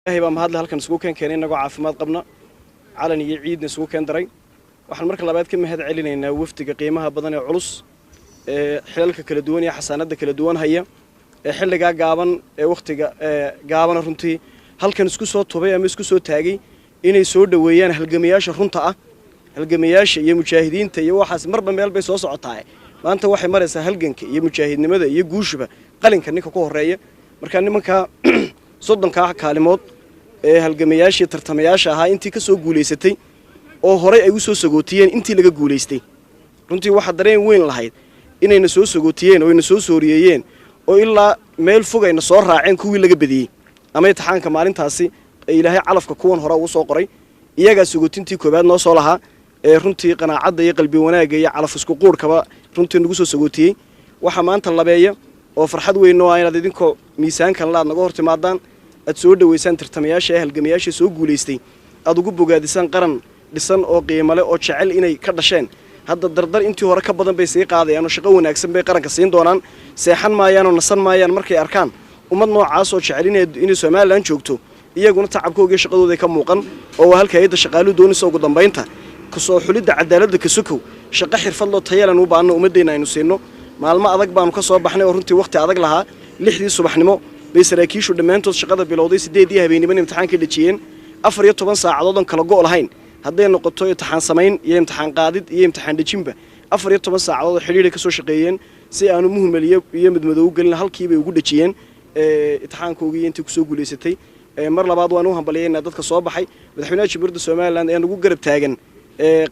هي بقى مهاد halkan isugu keenay inagu caafimaad qabna calan iyo ciidna isugu keen daray waxaan marka labaad ka mahad celinaynaa wafdiga qiimaha badan ee culus ee xilalka kala duwan iyo xasaanada kala duwan haya ee xilliga gaaban ee waqtiga gaaban runtii halkan isku soo tubay ama isku soo taagay inay soo dhaweeyaan halgamayaasha runta ah halgamayaasha iyo mujaahidiinta iyo waxaas marba meel bay soo socotaa maanta waxay maraysaa halganka iyo mujaahidnimada iyo guushuba qalinka ninka ku horeeya marka nimanka soddonka kaalimood ee halgamayaashii tartamayaasha ahaa intii ka soo guuleysatay oo horay ay u soo sagootiyeen intii laga guuleystay runtii waxa dareen weyn lahayd inayna soo sagootiyeen oo ayna soo sooriyeen oo ilaa meel fog ayna soo raaceen kuwii laga badiyay ama imtixaanka maalintaasi ay ilaahay calafka kuwan hore ugu soo qoray iyaga sagootintii koobaad noo soo lahaa ee runtii qanaacada iyo qalbi wanaaga iyo calaf isku quurkaba runtii nagu soo sagootiyay waxa maanta labeeya oo farxad weyn oo ayna idinkoo miisaankan la naga hortimaadaan ad soo dhaweysaan tartamayaasha halgamayaasha soo guuleystay ad ugu bogaadisan qaran dhisan oo qiimo leh oo jecel inay ka dhasheen hadda dardar intii hore ka badan bay sii qaadayaan oo shaqo wanaagsan bay qaranka siin doonaan seexan maayaan oo nasan maayaan markay arkaan ummad noocaas oo jecel inay Soomaaliland joogto iyaguna tacabkooda shaqadooda ka muuqan oo halka ay shaqaalu doonayso ugu dambeynta ka soo xulida cadaaladda ka sukow shaqo xirfad loo tayalan u baahan ummadeena aynu siino maalmo adag baanu ka soo baxnay oo runtii waqti adag lahaa 6 subaxnimo bay saraakiishu dhamaantood shaqada bilowday 8 habeenimo imtixaanka dhajiyeen 14 saacadood oo kala go'ol ahayn hadday noqoto imtixaan samayn iyo imtixaan qaadid iyo imtixaan dhajinba 14 saacadood xiriir ka soo shaqeeyeen si aanu muhiimaliyo iyo midmadow galin halkii bay ugu dhajiyeen imtixaankoogii intii ku soo guuleysatay mar labaad waan u hambalyeynaa dadka soo baxay madaxweynaha Jamhuuriyadda Soomaaliland ee nagu garab taagan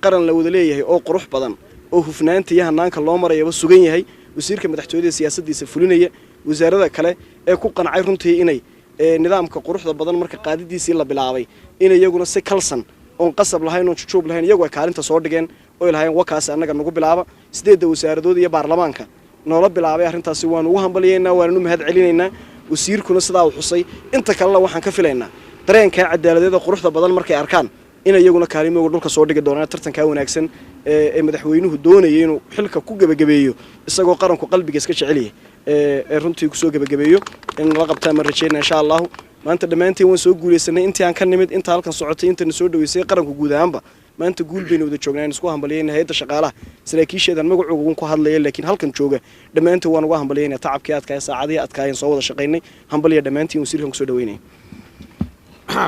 qaran la wada leeyahay oo qurux badan oo hufnaanta iyo hanaanka loo marayo sugan yahay wasiirka madaxtooyada siyaasaddiisa fulinaya wasaaradda kale ee ku qancay runtii inay nidaamka quruxda badan marka qaadidiisii la bilaabay in iyaguna si kalsan oo qasab lahayn oo jujuub lahayn iyagu ay kaalinta soo dhigeen oo ilaahay wakaas anaga nagu bilaaba 8 wasaaradood iyo baarlamaanka noola bilaabay arintaasi waan ugu hambalyeynaa waan u mahad celinaynaa wasiirkuna sidaa uu xusay inta kale waxaan ka filaynaa dareenka cadaaladda quruxda badan markay arkaan in iyaguna kaalimo dhulka soo dhigi doonaan tartanka wanaagsan ee madaxweynuhu doonayay inuu xilka ku gabagabeeyo isagoo qaranku qalbiga iska jecel yahay runtii ku soo gabagabeeyo in la qabtaa mar rajeynaa insha Allah maanta dhamaantiin waan soo guuleysanay intii aan ka nimid inta halkan socotay inta soo dhaweysay qaranku guud ahaanba maanta guul baynu wada joognaan isku hambalyeynaa hay'adda shaqaalaha saraakiisheedan magacooda ku hadlaya laakiin halkan jooga dhamaantiin waan uga hambalyeynaa tacabkii adkaay saacadii adkaayeen soo wada shaqeynay hambalyeey dhamaantiin wasiirkan ku soo dhaweynay